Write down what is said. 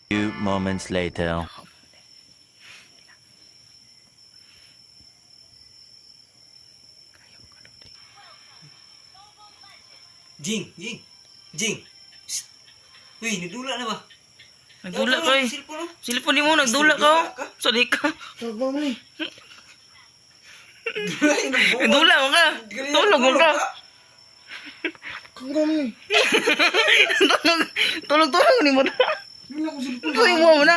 Few moments later. Jing, Jing, Jing. Psst. Uy, nagdula na ba? Nagdula ka eh. Silpo no? Silipon mo, nagdula ka. Sali ka. Tawag mo ni. Nagdula mo ka. Tulog mo ka. Kagam ni. Tulog ni mo na. Dula ko silpo. Tulog mo na.